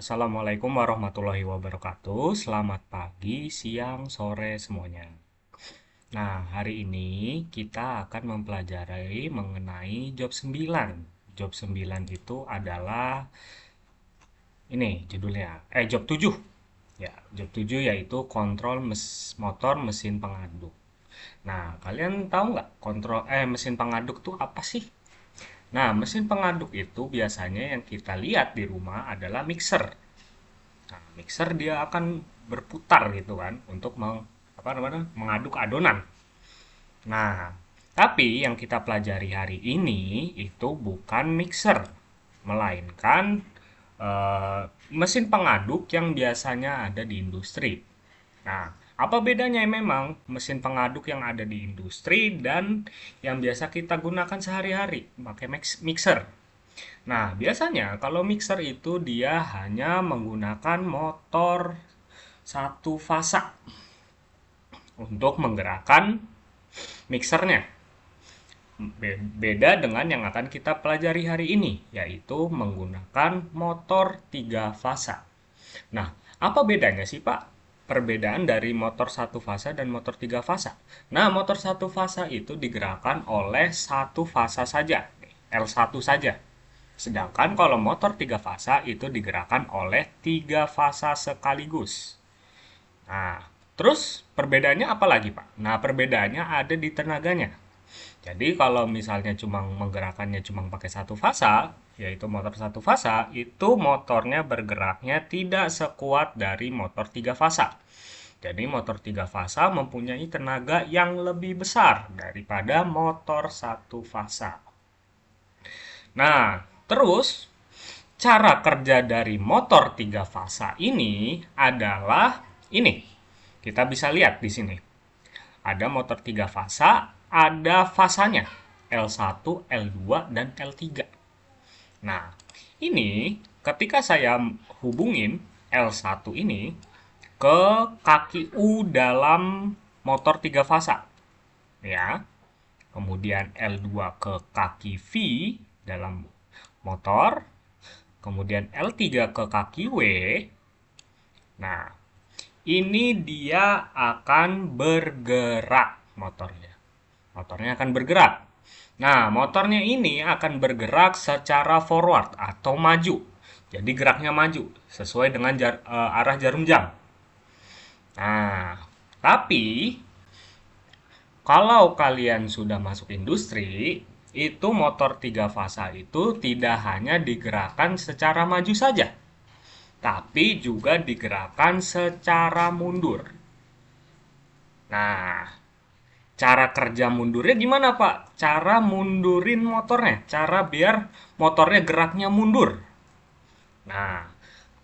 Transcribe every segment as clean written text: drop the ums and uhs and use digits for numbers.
Assalamualaikum warahmatullahi wabarakatuh. Selamat pagi, siang, sore semuanya. Nah, hari ini kita akan mempelajari mengenai job 9. Job 9 itu adalah ini judulnya. Job 7. Ya, job 7 yaitu kontrol motor mesin pengaduk. Nah, kalian tahu nggak mesin pengaduk tuh apa sih? Nah, mesin pengaduk itu biasanya yang kita lihat di rumah adalah mixer. Nah, mixer dia akan berputar gitu kan untuk mengaduk adonan. Nah, tapi yang kita pelajari hari ini itu bukan mixer, melainkan mesin pengaduk yang biasanya ada di industri. Nah, apa bedanya memang mesin pengaduk yang ada di industri dan yang biasa kita gunakan sehari-hari, pakai mixer? Nah, biasanya kalau mixer itu dia hanya menggunakan motor satu fasa untuk menggerakkan mixernya. Beda dengan yang akan kita pelajari hari ini, yaitu menggunakan motor tiga fasa. Nah, apa bedanya sih Pak? Perbedaan dari motor satu fasa dan motor tiga fasa. Nah, motor satu fasa itu digerakkan oleh satu fasa saja, L1 saja. Sedangkan kalau motor tiga fasa itu digerakkan oleh tiga fasa sekaligus. Nah, terus perbedaannya apa lagi, Pak? Nah, perbedaannya ada di tenaganya. Jadi kalau misalnya cuma menggerakkannya cuma pakai satu fasa, yaitu motor satu fasa, itu motornya bergeraknya tidak sekuat dari motor tiga fasa. Jadi motor tiga fasa mempunyai tenaga yang lebih besar daripada motor satu fasa. Nah, terus cara kerja dari motor tiga fasa ini adalah ini. Kita bisa lihat di sini. Ada motor tiga fasa, ada fasanya L1, L2, dan L3. Nah, ini ketika saya hubungin L1 ini ke kaki U dalam motor tiga fasa, ya. Kemudian L2 ke kaki V dalam motor, kemudian L3 ke kaki W. Nah, ini dia akan bergerak motornya. Motornya akan bergerak. Nah, motornya ini akan bergerak secara forward atau maju. Jadi geraknya maju sesuai dengan arah jarum jam. Nah, tapi kalau kalian sudah masuk industri, itu motor tiga fasa itu tidak hanya digerakkan secara maju saja, tapi juga digerakkan secara mundur. Nah, cara kerja mundurnya gimana, Pak? Cara mundurin motornya, cara biar motornya geraknya mundur. Nah,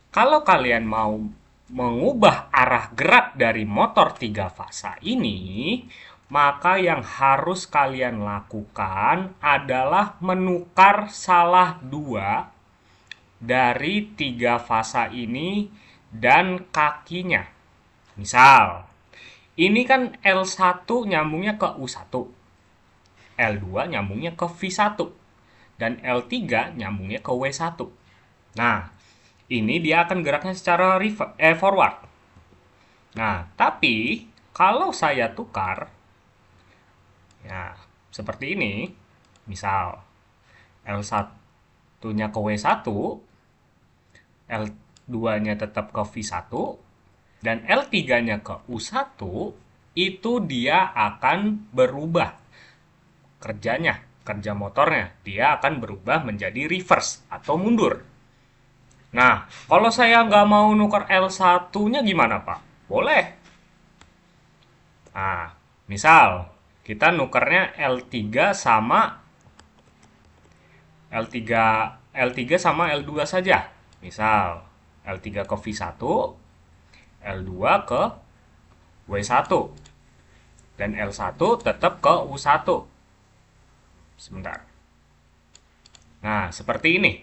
kalau kalian mau mengubah arah gerak dari motor tiga fasa ini, maka yang harus kalian lakukan adalah menukar salah dua dari tiga fasa ini dan kakinya. Misal, ini kan L1 nyambungnya ke U1, L2 nyambungnya ke V1, dan L3 nyambungnya ke W1. Nah, ini dia akan geraknya secara forward. Nah, tapi kalau saya tukar, ya seperti ini, misal L1-nya ke W1, L2-nya tetap ke V1, dan L3-nya ke U1, itu dia akan berubah kerjanya, kerja motornya. Dia akan berubah menjadi reverse atau mundur. Nah, kalau saya nggak mau nuker L1-nya gimana, Pak? Boleh. Nah, misal kita nukernya L3 sama L3 L3 sama L2 saja. Misal L3 ke V1, L2 ke W1, dan L1 tetap ke U1. Sebentar. Nah, seperti ini.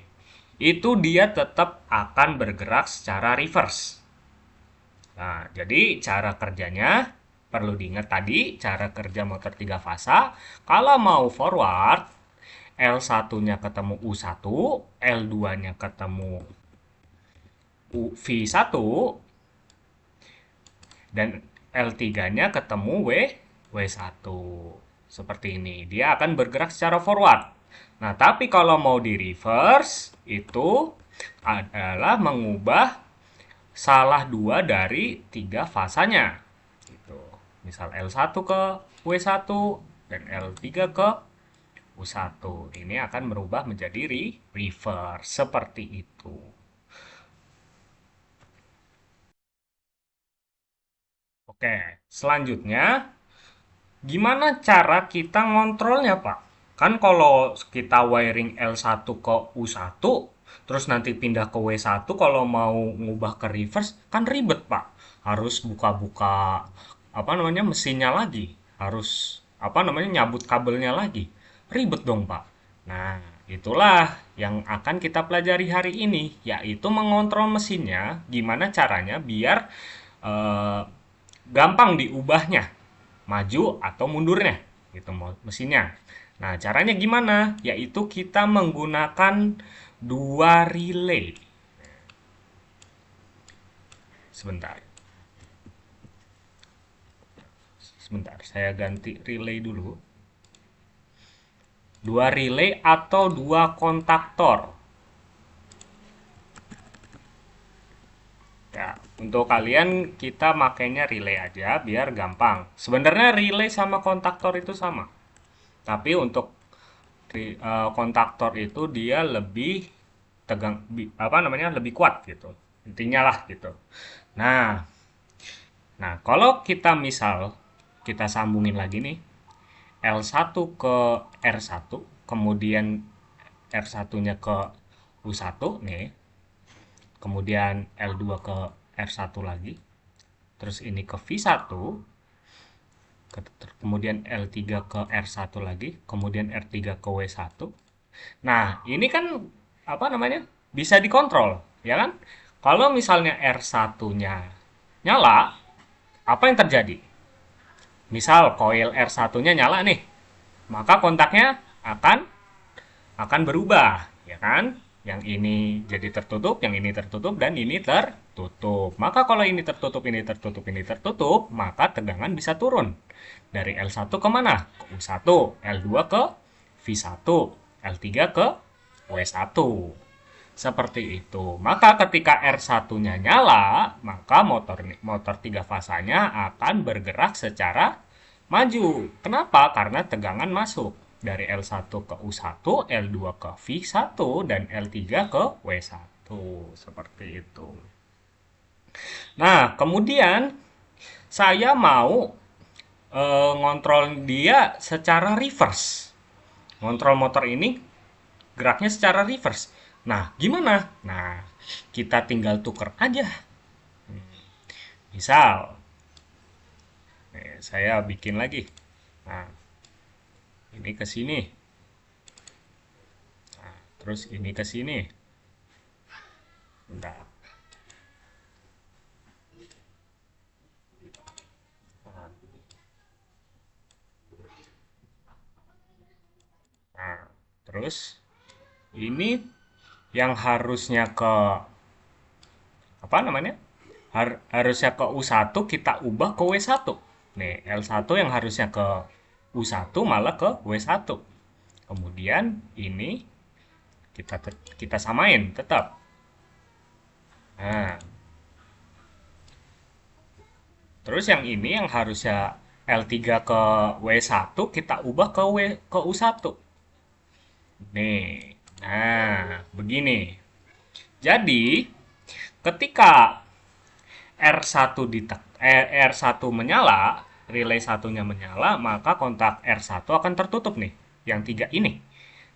Itu dia tetap akan bergerak secara reverse. Nah, jadi cara kerjanya perlu diingat tadi, cara kerja motor 3 fasa. Kalau mau forward, L1-nya ketemu U1, L2-nya ketemu V1 dan L3-nya ketemu W1. Seperti ini. Dia akan bergerak secara forward. Nah, tapi kalau mau di reverse, itu adalah mengubah salah dua dari tiga fasanya. Gitu. Misal L1 ke W1 dan L3 ke U1. Ini akan berubah menjadi reverse. Seperti itu. Oke, selanjutnya gimana cara kita ngontrolnya, Pak? Kan kalau kita wiring L1 ke U1, terus nanti pindah ke W1, kalau mau ngubah ke reverse, kan ribet, Pak. Harus buka-buka, apa namanya, mesinnya lagi. Harus, apa namanya, nyabut kabelnya lagi. Ribet dong, Pak. Nah, itulah yang akan kita pelajari hari ini, yaitu mengontrol mesinnya, gimana caranya biar eh, gampang diubahnya, maju atau mundurnya gitu mesinnya. Nah, caranya gimana? Yaitu kita menggunakan dua relay. Sebentar. Sebentar, saya ganti relay dulu. Dua relay atau dua kontaktor. Ya, untuk kalian kita makainya relay aja biar gampang. Sebenarnya relay sama kontaktor itu sama. Tapi untuk kontaktor itu dia lebih tegang, apa namanya, lebih kuat gitu. Intinya lah gitu. Nah, nah kalau kita misal kita sambungin lagi nih L1 ke R1, kemudian R1-nya ke U1 nih, kemudian L2 ke R1 lagi, terus ini ke V1, kemudian L3 ke R1 lagi, kemudian R3 ke W1. Nah, ini kan apa namanya? Bisa dikontrol, ya kan? Kalau misalnya R1-nya nyala, apa yang terjadi? Misal coil R1-nya nyala nih, maka kontaknya akan berubah, ya kan? Yang ini jadi tertutup, yang ini tertutup, dan ini tertutup. Maka kalau ini tertutup, ini tertutup, ini tertutup, maka tegangan bisa turun. Dari L1 ke mana? Ke U1, L2 ke V1, L3 ke W1. Seperti itu. Maka ketika R1-nya nyala, maka motor 3 fasanya akan bergerak secara maju. Kenapa? Karena tegangan masuk dari L1 ke U1, L2 ke V1, dan L3 ke W1. Seperti itu. Nah, kemudian saya mau ngontrol dia secara reverse. Ngontrol motor ini geraknya secara reverse. Nah, gimana? Nah, kita tinggal tuker aja. Misal, saya bikin lagi. Nah, ini ke sini. Nah, terus ini ke sini. Bentar. Nah, terus ini yang harusnya ke apa namanya? Harusnya ke U1 kita ubah ke W1. Nih, L1 yang harusnya ke U1 malah ke W1. Kemudian ini kita samain tetap. Nah, terus yang ini yang harusnya L3 ke W1 kita ubah ke U1. Nih. Nah, begini. Jadi, ketika R1 menyala, relay satunya menyala, maka kontak R1 akan tertutup nih, yang tiga ini.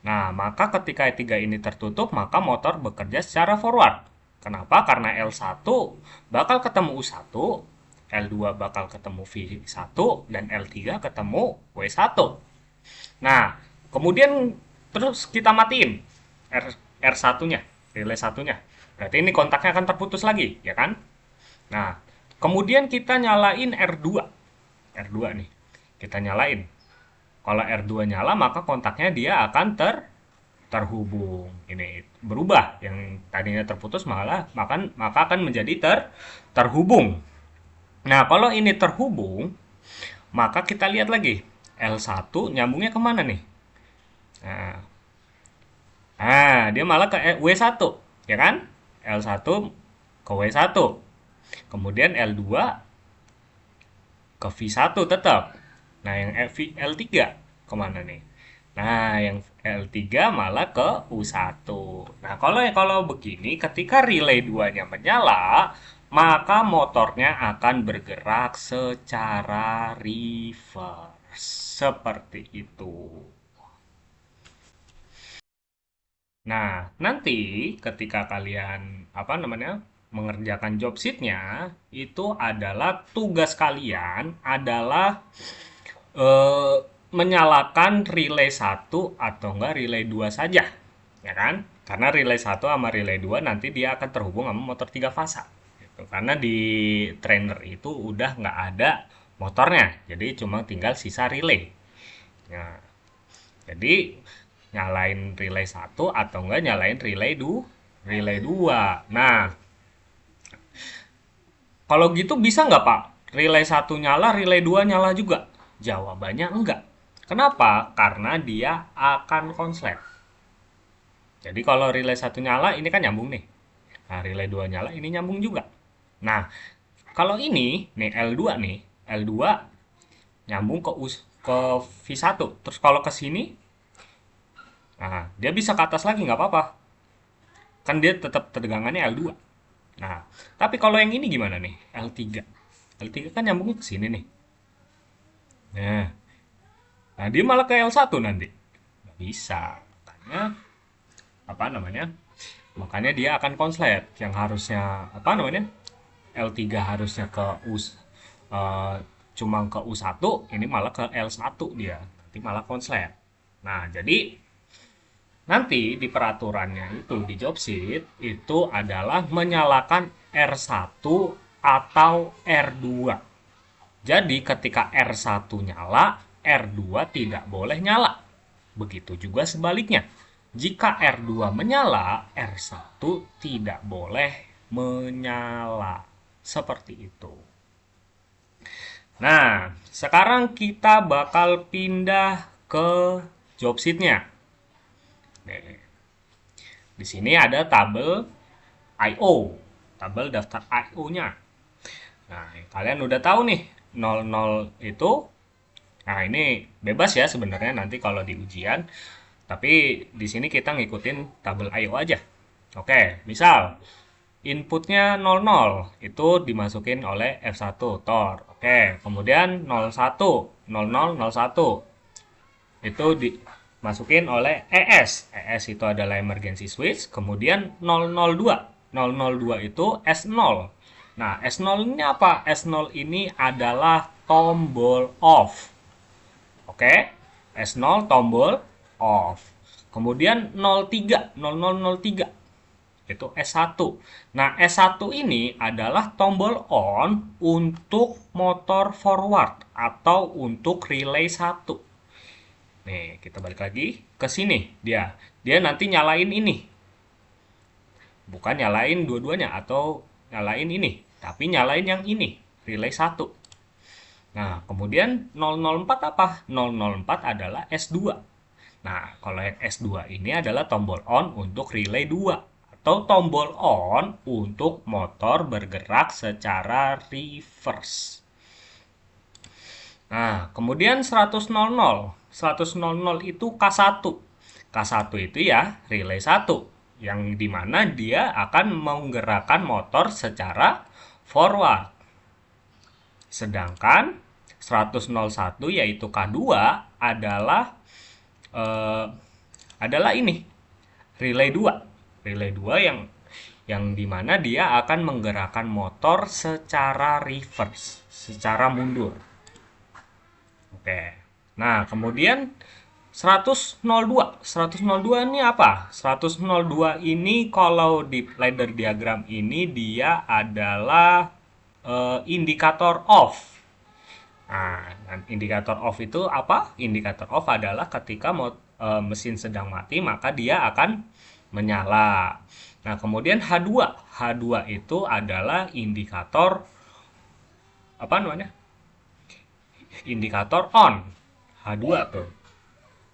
Nah, maka ketika tiga ini tertutup, maka motor bekerja secara forward. Kenapa? Karena L1 bakal ketemu U1, L2 bakal ketemu V1, dan L3 ketemu W1. Nah, kemudian terus kita matiin R1-nya, relay satunya. Berarti ini kontaknya akan terputus lagi, ya kan? Nah, kemudian kita nyalain R2. R2 nih. Kita nyalain. Kalau R2 nyala, maka kontaknya dia akan terhubung. Ini berubah, yang tadinya terputus maka akan menjadi terhubung. Nah, kalau ini terhubung, maka kita lihat lagi L1 nyambungnya kemana nih? Nah, dia malah ke W1, ya kan? L1 ke W1. Kemudian L2 ke V1 tetap. Nah, yang L3 kemana nih? Nah, yang L3 malah ke U1. Nah, kalau begini, ketika relay 2-nya menyala, maka motornya akan bergerak secara reverse. Seperti itu. Nah, nanti ketika kalian mengerjakan job sheet-nya, itu adalah tugas kalian adalah eh, menyalakan relay satu atau enggak relay 2 saja, ya kan? Karena relay satu sama relay 2 nanti dia akan terhubung sama motor 3 fasa. Gitu. Karena di trainer itu udah nggak ada motornya, jadi cuma tinggal sisa relay. Nah, jadi nyalain relay satu atau enggak nyalain relay 2. Nah, kalau gitu bisa nggak Pak? Relay satu nyala, relay 2 nyala juga? Jawabannya enggak. Kenapa? Karena dia akan konslet. Jadi kalau relay satu nyala, ini kan nyambung nih. Nah, relay 2 nyala, ini nyambung juga. Nah, kalau ini, nih L2 nih, L2 nyambung ke V1. Terus kalau ke sini, nah, dia bisa ke atas lagi, nggak apa-apa. Kan dia tetap tegangannya L2. Nah, tapi kalau yang ini gimana nih? L3. L3 kan nyambungnya ke sini nih. Nah, dia malah ke L1 nanti. Nggak bisa. Makanya, apa namanya? Makanya dia akan konslet. Yang harusnya, L3 harusnya ke eh, cuma ke U1, ini malah ke L1 dia. Nanti malah konslet. Nah, jadi nanti di peraturannya itu di job sheet itu adalah menyalakan R1 atau R2. Jadi ketika R1 nyala, R2 tidak boleh nyala. Begitu juga sebaliknya. Jika R2 menyala, R1 tidak boleh menyala. Seperti itu. Nah, sekarang kita bakal pindah ke job sheet-nya. Di sini ada tabel I/O, tabel daftar I/O-nya. Nah, kalian udah tahu nih, 00 itu, nah ini bebas ya sebenarnya nanti kalau di ujian, tapi di sini kita ngikutin tabel I/O aja. Oke, misal inputnya 00 itu dimasukin oleh F1 Tor. Oke, kemudian 01, 0001 itu dimasukin oleh ES. ES itu adalah emergency switch. Kemudian 002. 002 itu S0. Nah, S0 ini apa? S0 ini adalah tombol off. Oke? S0 tombol off. Kemudian 03, 0003 itu S1. Nah, S1 ini adalah tombol on untuk motor forward atau untuk relay 1. Nih, kita balik lagi ke sini. Dia nanti nyalain ini. Bukan nyalain dua-duanya atau nyalain ini, tapi nyalain yang ini, relay 1. Nah, kemudian 004 apa? 004 adalah S2. Nah, kalau yang S2 ini adalah tombol on untuk relay 2 atau tombol on untuk motor bergerak secara reverse. Nah, kemudian 100.00. 100.00 itu K1. K1 itu ya relay 1 yang dimana dia akan menggerakkan motor secara forward. Sedangkan 101 yaitu K2 adalah ini relay 2. Relay 2 yang dimana dia akan menggerakkan motor secara reverse, secara mundur. Oke. Nah, kemudian 102. 102 ini apa? 102 ini kalau di ladder diagram ini dia adalah indikator off. Nah, indikator off itu apa? Indikator off adalah ketika mesin sedang mati, maka dia akan menyala. Nah, kemudian H2. H2 itu adalah indikator apa namanya? Indikator on. H2 tuh.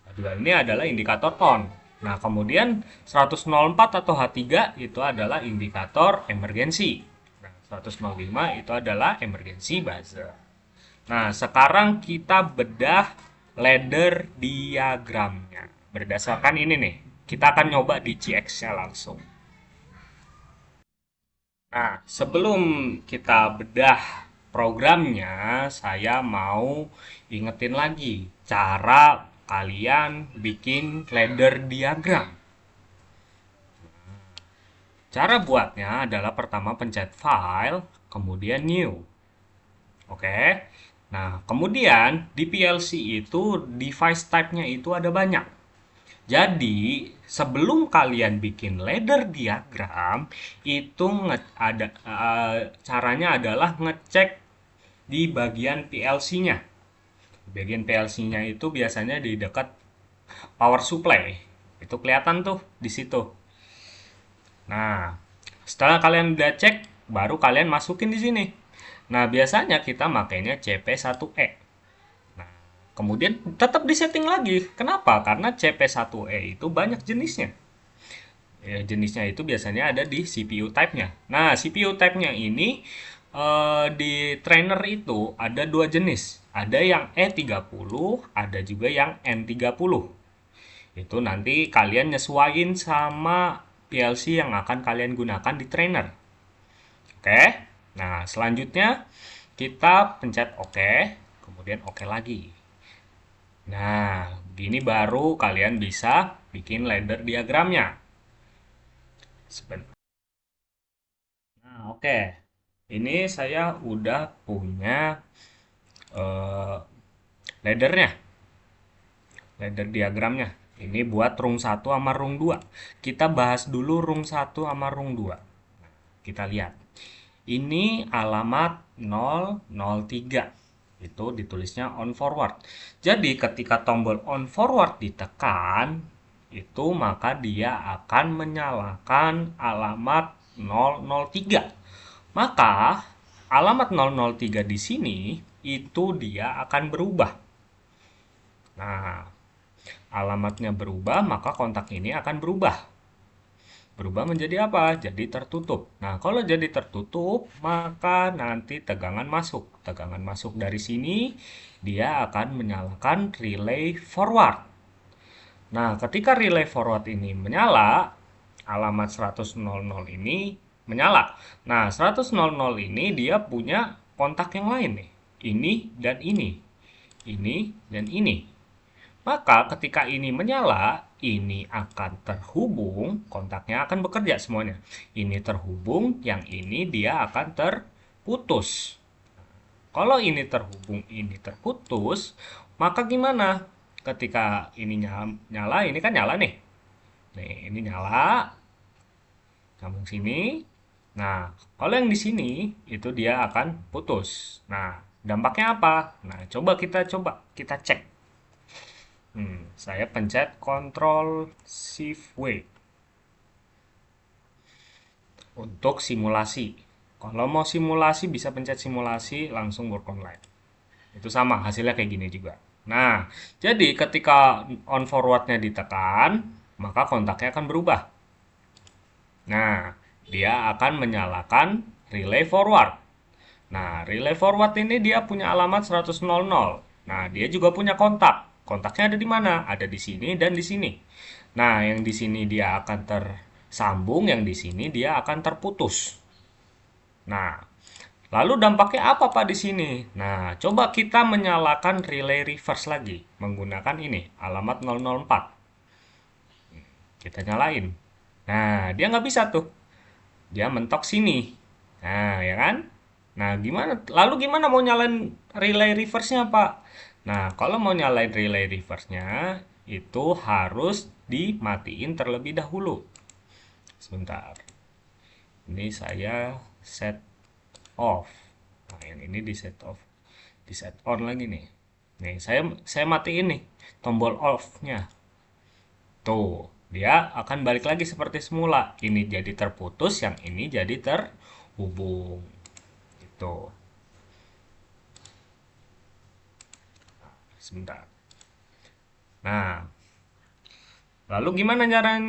H2 ini adalah indikator on. Nah, kemudian 104 atau H3 itu adalah indikator emergensi. Nah, 105 itu adalah emergency buzzer. Nah, sekarang kita bedah ladder diagramnya. Berdasarkan ini nih, kita akan nyoba di CX-nya langsung. Nah, sebelum kita bedah programnya, saya mau ingetin lagi cara kalian bikin ladder diagram. Cara buatnya adalah pertama pencet File, kemudian New. Oke. Nah, kemudian di PLC itu device type-nya itu ada banyak. Jadi, sebelum kalian bikin ladder diagram, itu caranya adalah ngecek di bagian PLC-nya. Bagian PLC-nya itu biasanya di dekat power supply. Itu kelihatan tuh di situ. Nah, setelah kalian udah cek, baru kalian masukin di sini. Nah, biasanya kita makainya CP1E. Nah, kemudian tetap disetting lagi. Kenapa? Karena CP1E itu banyak jenisnya. Ya, jenisnya itu biasanya ada di CPU type-nya. Nah, CPU type-nya ini di trainer itu ada dua jenis. Ada yang E30, ada juga yang N30. Itu nanti kalian nyesuaiin sama PLC yang akan kalian gunakan di trainer. Oke. Nah, selanjutnya kita pencet OK, kemudian OK lagi. Nah, gini baru kalian bisa bikin ladder diagramnya. Sebentar. Nah, oke. Ini saya udah punya eh, laddernya, ladder diagramnya. Ini buat rung 1 sama rung 2. Kita bahas dulu rung 1 sama rung 2. Kita lihat. Ini alamat 003. Itu ditulisnya on forward. Jadi ketika tombol on forward ditekan, itu maka dia akan menyalakan alamat 003. Maka alamat 003 di sini itu dia akan berubah. Nah, alamatnya berubah, maka kontak ini akan berubah. Berubah menjadi apa? Jadi tertutup. Nah, kalau jadi tertutup, maka nanti tegangan masuk. Tegangan masuk dari sini, dia akan menyalakan relay forward. Nah, ketika relay forward ini menyala, alamat 100.00 ini menyala. Nah, 100.00 ini dia punya kontak yang lain nih. Ini dan ini. Ini dan ini. Maka ketika ini menyala, ini akan terhubung, kontaknya akan bekerja semuanya. Ini terhubung, yang ini dia akan terputus. Kalau ini terhubung, ini terputus, maka gimana? Ketika ini nyala, ini kan nyala nih. Nih, ini nyala, sambung sini. Nah, kalau yang di sini itu dia akan putus. Nah, dampaknya apa? Nah, coba kita cek. Saya pencet Ctrl Shift W untuk simulasi. Kalau mau simulasi bisa pencet simulasi langsung work online. Itu sama, hasilnya kayak gini juga. Nah, jadi ketika on forwardnya ditekan, maka kontaknya akan berubah. Nah, dia akan menyalakan relay forward. Nah, relay forward ini dia punya alamat 100.00. Nah, dia juga punya kontak. Kontaknya ada di mana? Ada di sini dan di sini. Nah, yang di sini dia akan tersambung, yang di sini dia akan terputus. Nah, lalu dampaknya apa Pak di sini? Nah, coba kita menyalakan relay reverse lagi menggunakan ini, alamat 004. Kita nyalain. Nah, dia nggak bisa tuh. Dia mentok sini. Nah, ya kan? Nah, gimana? Lalu gimana mau nyalain relay reverse-nya, Pak? Nah, kalau mau nyalain relay reverse-nya, itu harus dimatiin terlebih dahulu. Sebentar. Ini saya set off. Nah, yang ini di set off. Di set on lagi nih. Nih, saya matiin nih tombol off-nya. Tuh, dia akan balik lagi seperti semula. Ini jadi terputus, yang ini jadi terhubung. Gitu. Sebentar. Nah, lalu gimana cara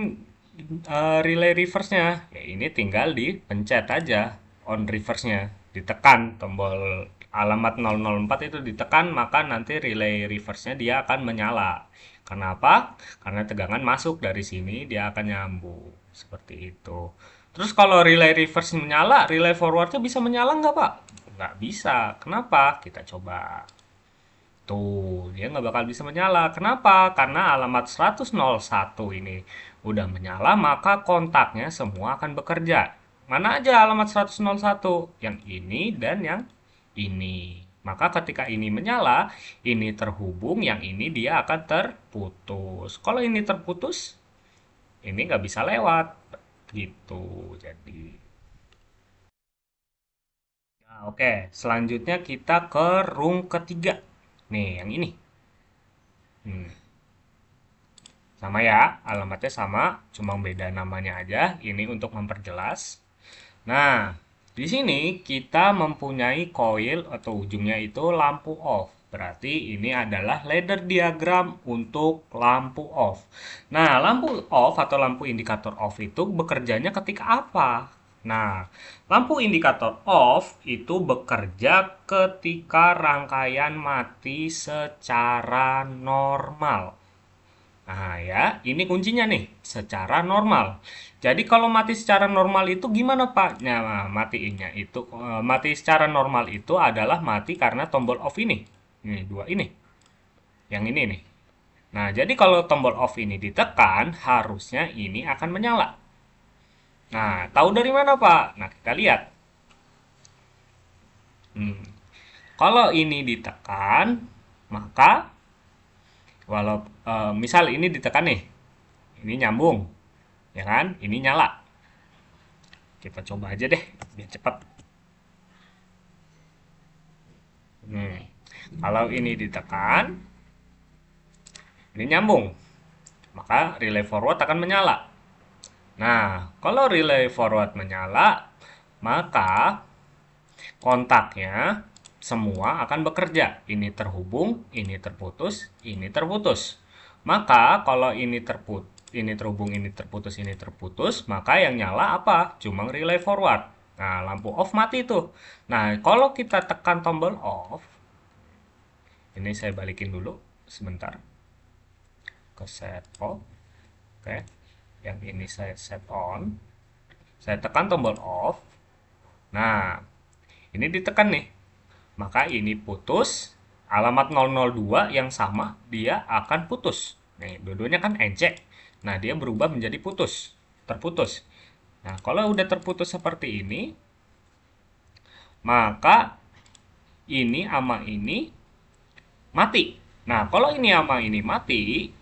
relay reverse-nya? Ya ini tinggal dipencet aja on reverse-nya. Ditekan tombol alamat 004 itu ditekan, maka nanti relay reverse-nya dia akan menyala. Kenapa? Karena tegangan masuk dari sini, dia akan nyambung. Seperti itu. Terus kalau relay reverse menyala, relay forward-nya bisa menyala nggak, Pak? Nggak bisa. Kenapa? Kita coba. Tuh, dia nggak bakal bisa menyala. Kenapa? Karena alamat 101 ini udah menyala, maka kontaknya semua akan bekerja. Mana aja alamat 101? Yang ini dan yang ini. Maka ketika ini menyala, ini terhubung, yang ini dia akan terputus. Kalau ini terputus, ini nggak bisa lewat. Gitu, jadi. Nah, oke, selanjutnya kita ke room ketiga. Nih, yang ini. Hmm. Sama ya, alamatnya sama, cuma beda namanya aja. Ini untuk memperjelas. Nah, di sini kita mempunyai coil atau ujungnya itu lampu off. Berarti ini adalah ladder diagram untuk lampu off. Nah, lampu off atau lampu indikator off itu bekerjanya ketika apa? Nah, lampu indikator off itu bekerja ketika rangkaian mati secara normal. Nah, ya, ini kuncinya nih, secara normal. Jadi kalau mati secara normal itu gimana, Pak? Nah, matinya itu mati secara normal itu adalah mati karena tombol off ini. Ini dua ini. Yang ini nih. Nah, jadi kalau tombol off ini ditekan, harusnya ini akan menyala. Nah, tahu dari mana, Pak? Nah, kita lihat. Hmm. Kalau ini ditekan, maka walau misal ini ditekan nih, ini nyambung, ya kan? Ini nyala. Kita coba aja deh, biar cepat. Kalau ini ditekan, ini nyambung, maka relay forward akan menyala. Nah, kalau relay forward menyala, maka kontaknya semua akan bekerja. Ini terhubung, ini terputus, ini terputus. Maka kalau ini terhubung, ini terputus, maka yang nyala apa? Cuma relay forward. Nah, lampu off mati tuh. Nah, kalau kita tekan tombol off, ini saya balikin dulu sebentar ke set off. Oke. Yang ini saya set on. Saya tekan tombol off. Nah, ini ditekan nih. Maka ini putus. Alamat 002 yang sama, dia akan putus. Nih, dua-duanya kan encek. Nah, dia berubah menjadi putus. Terputus. Nah, kalau udah terputus seperti ini, maka ini sama ini mati. Nah, kalau ini sama ini mati,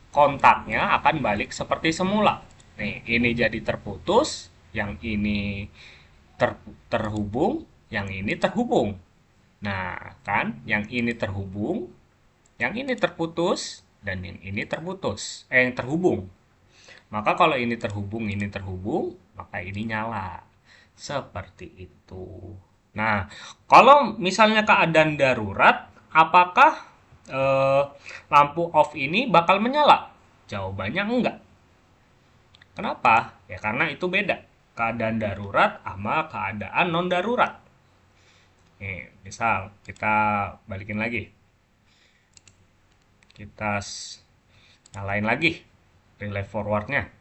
kontaknya akan balik seperti semula. Nih, ini jadi terputus, yang ini terhubung, yang ini terhubung. Nah, kan, yang ini terhubung, yang ini terputus, dan yang ini terputus. Yang terhubung. Maka kalau ini terhubung, maka ini nyala. Seperti itu. Nah, kalau misalnya keadaan darurat, apakah eh, lampu off ini bakal menyala? Jawabannya enggak. Kenapa? Ya karena itu beda. Keadaan darurat sama keadaan non darurat. Nih, misal kita balikin lagi. Kita nyalain lagi relay forwardnya.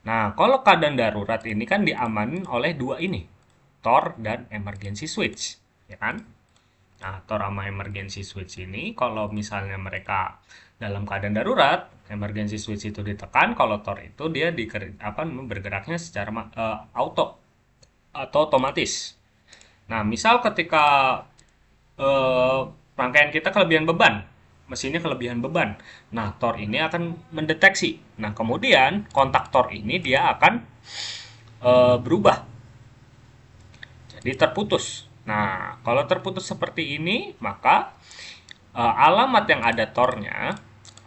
Nah, kalau keadaan darurat ini kan diamanin oleh dua ini, Tor dan emergency switch, ya kan? Nah, Tor sama emergency switch ini kalau misalnya mereka dalam keadaan darurat, emergency switch itu ditekan, kalau Tor itu dia bergeraknya secara auto atau otomatis. Nah, misal ketika rangkaian kita kelebihan beban, mesinnya kelebihan beban. Nah, Tor ini akan mendeteksi. Nah, kemudian kontak Tor ini dia akan berubah jadi terputus. Nah, kalau terputus seperti ini, maka alamat yang ada tornya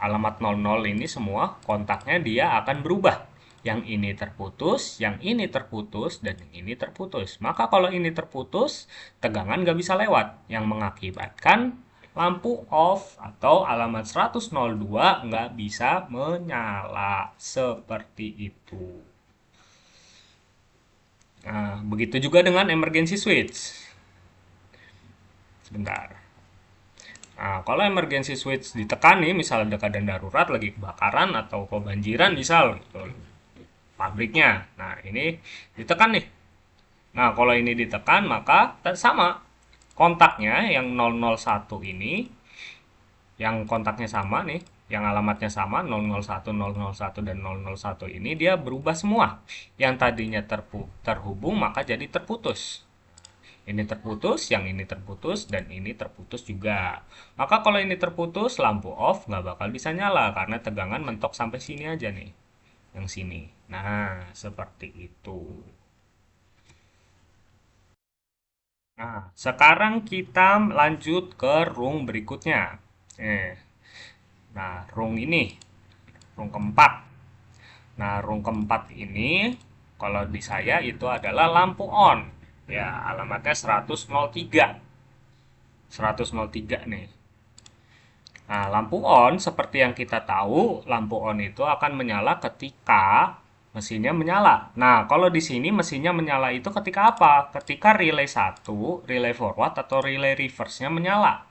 alamat 00 ini semua kontaknya dia akan berubah. Yang ini terputus, yang ini terputus, dan yang ini terputus. Maka kalau ini terputus, tegangan nggak bisa lewat, yang mengakibatkan lampu off atau alamat 102 nggak bisa menyala. Seperti itu. Nah, begitu juga dengan emergency switch. Sebentar. Nah, kalau emergency switch ditekan nih, misalnya ada keadaan darurat, lagi kebakaran atau kebanjiran misal, gitu, pabriknya. Nah, ini ditekan nih. Nah, kalau ini ditekan, maka sama. Kontaknya yang 001 ini, yang kontaknya sama nih, yang alamatnya sama, 001, 001, dan 001 ini, dia berubah semua. Yang tadinya terhubung, maka jadi terputus. Ini terputus, yang ini terputus, dan ini terputus juga. Maka kalau ini terputus, lampu off nggak bakal bisa nyala, karena tegangan mentok sampai sini aja nih. Yang sini. Nah, seperti itu. Nah, sekarang kita lanjut ke rung berikutnya. Eh, nah, rung ini, rung keempat. Nah, rung keempat ini, kalau di saya itu adalah lampu on. Ya, alamatnya 103. 103 nih. Nah, lampu on seperti yang kita tahu, lampu on itu akan menyala ketika mesinnya menyala. Nah, kalau di sini mesinnya menyala itu ketika apa? Ketika relay 1, relay forward atau relay reverse-nya menyala.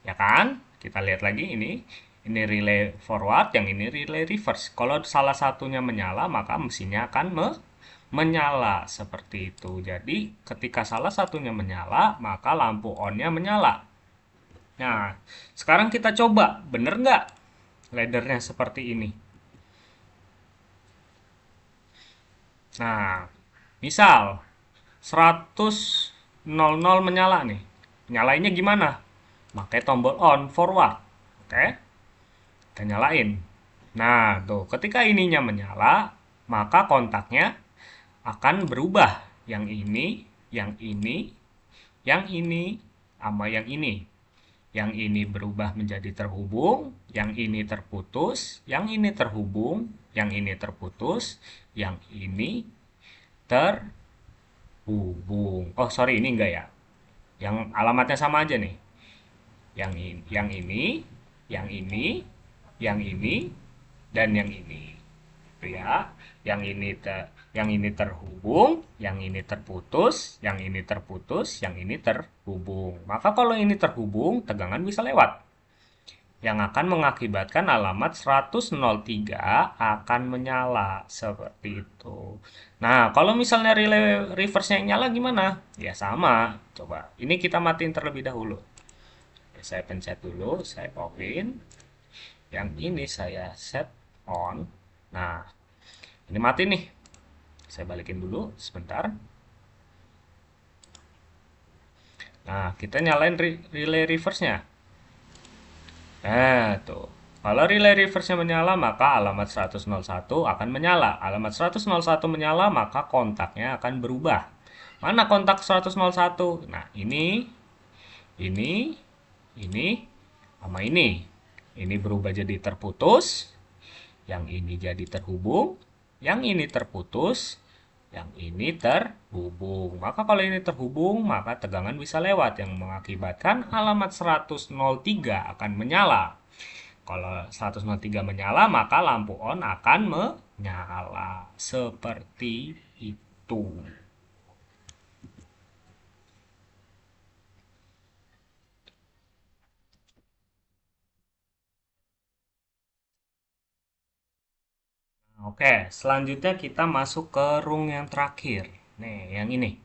Ya kan? Kita lihat lagi ini. Ini relay forward, yang ini relay reverse. Kalau salah satunya menyala, maka mesinnya akan menyala seperti itu. Jadi, ketika salah satunya menyala, maka lampu on-nya menyala. Nah, sekarang kita coba, bener nggak laddernya seperti ini? Nah, misal 100 menyala nih. Nyalainnya gimana? Pakai tombol on forward. Oke, kita nyalain. Nah, tuh, ketika ininya menyala, maka kontaknya akan berubah. Yang ini, yang ini, yang ini, sama yang ini. Yang ini berubah menjadi terhubung, yang ini terputus, yang ini terhubung, yang ini terputus, yang ini terhubung. Oh, sorry, ini enggak ya. Yang alamatnya sama aja nih. Yang ini, yang ini, yang ini, dan yang ini. Itu ya. Yang ini terhubung, yang ini terputus, yang ini terputus, yang ini terhubung. Maka kalau ini terhubung, tegangan bisa lewat. Yang akan mengakibatkan alamat 103 akan menyala. Seperti itu. Nah, kalau misalnya relay reverse-nya nyala gimana? Ya sama. Coba. Ini kita matiin terlebih dahulu. Saya pencet dulu, saya popin. Yang ini saya set on. Nah, ini mati nih. Saya balikin dulu sebentar. Nah, kita nyalain relay reverse-nya. Nah, tuh. Kalau relay reverse-nya menyala, maka alamat 101 akan menyala. Alamat 101 menyala, maka kontaknya akan berubah. Mana kontak 101? Nah, ini, sama ini. Ini berubah jadi terputus, yang ini jadi terhubung, yang ini terputus, yang ini terhubung. Maka kalau ini terhubung, maka tegangan bisa lewat yang mengakibatkan alamat 103 akan menyala. Kalau 103 menyala, maka lampu on akan menyala. Seperti itu. Oke, selanjutnya kita masuk ke rung yang terakhir. Nih, yang ini.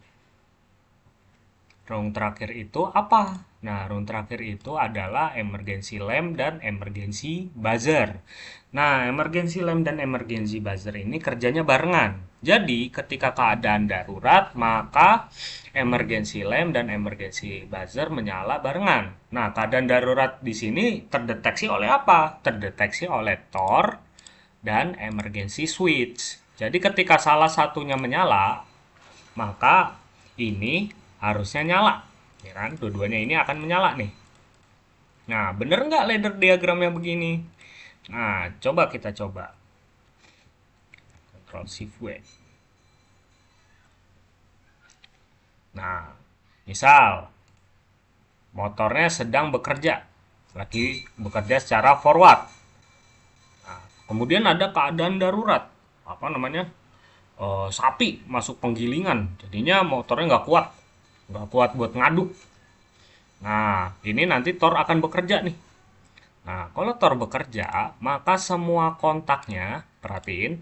Rung terakhir itu apa? Nah, rung terakhir itu adalah emergency lamp dan emergency buzzer. Nah, emergency lamp dan emergency buzzer ini kerjanya barengan. Jadi, ketika keadaan darurat, maka emergency lamp dan emergency buzzer menyala barengan. Nah, keadaan darurat di sini terdeteksi oleh apa? Terdeteksi oleh TOR dan emergency switch. Jadi, ketika salah satunya menyala, maka ini harusnya nyala, ya kan? Dua-duanya ini akan menyala nih. Nah, bener nggak ladder diagramnya begini? Nah, coba kita coba. Ctrl Shift W. Nah, misal motornya sedang bekerja, lagi bekerja secara forward. Nah, kemudian ada keadaan darurat, apa namanya, sapi masuk penggilingan, jadinya motornya nggak kuat buat ngaduk. Nah, ini nanti Thor akan bekerja nih. Nah, kalau Thor bekerja, maka semua kontaknya, perhatiin,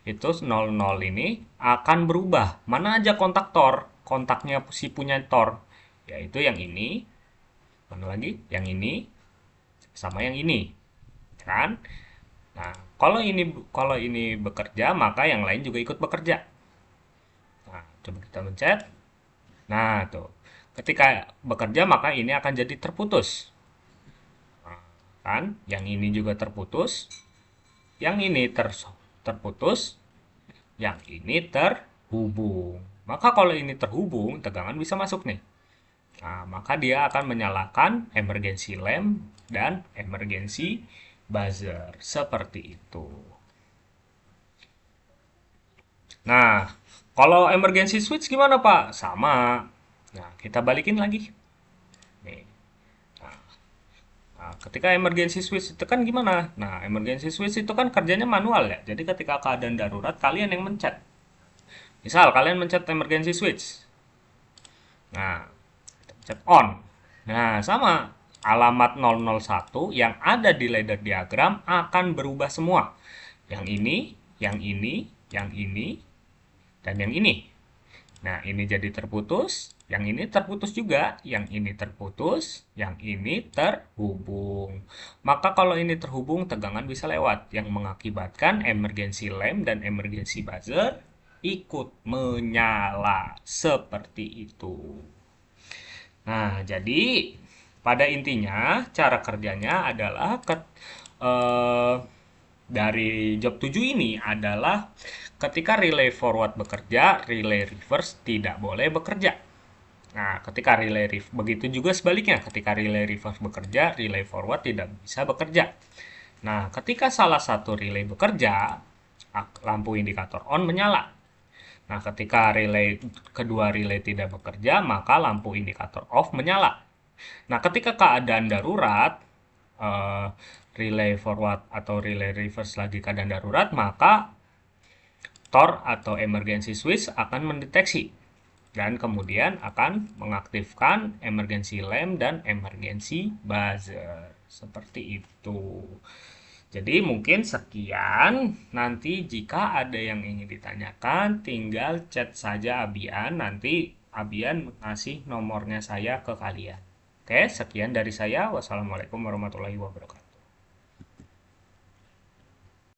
itu 00 ini akan berubah. Mana aja kontak Thor? Kontaknya si punya Thor, yaitu yang ini, mana lagi? Yang ini, sama yang ini, kan? Nah, kalau ini bekerja, maka yang lain juga ikut bekerja. Nah, coba kita mencet. Nah, tuh. Ketika bekerja, maka ini akan jadi terputus. Nah, kan? Yang ini juga terputus. Yang ini terputus. Yang ini terhubung. Maka kalau ini terhubung, tegangan bisa masuk nih. Nah, maka dia akan menyalakan emergency lamp dan emergency buzzer. Seperti itu. Nah, kalau emergency switch gimana, Pak? Sama. Nah, kita balikin lagi. Nih. Nah, ketika emergency switch itu kan gimana? Nah, emergency switch itu kan kerjanya manual ya. Jadi ketika keadaan darurat, kalian yang mencet. Misal kalian mencet emergency switch. Nah, kita pencet on. Nah, sama. Alamat 001 yang ada di ladder diagram akan berubah semua. Yang ini, yang ini, yang ini, dan yang ini. Nah, ini jadi terputus, yang ini terputus juga, yang ini terputus, yang ini terhubung. Maka kalau ini terhubung, tegangan bisa lewat, yang mengakibatkan emergency lamp dan emergency buzzer ikut menyala. Seperti itu. Nah, jadi pada intinya cara kerjanya adalah dari job 7 ini adalah ketika relay forward bekerja, relay reverse tidak boleh bekerja. Nah, ketika relay reverse, begitu juga sebaliknya, ketika relay reverse bekerja, relay forward tidak bisa bekerja. Nah, ketika salah satu relay bekerja, lampu indikator on menyala. Nah, ketika kedua relay tidak bekerja, maka lampu indikator off menyala. Nah, ketika keadaan darurat, eh, relay forward atau relay reverse lagi keadaan darurat, maka Tor atau emergency switch akan mendeteksi dan kemudian akan mengaktifkan emergency lamp dan emergency buzzer. Seperti itu. Jadi mungkin sekian. Nanti jika ada yang ingin ditanyakan, tinggal chat saja Abian. Nanti Abian ngasih nomornya saya ke kalian. Oke, sekian dari saya. Wassalamualaikum warahmatullahi wabarakatuh.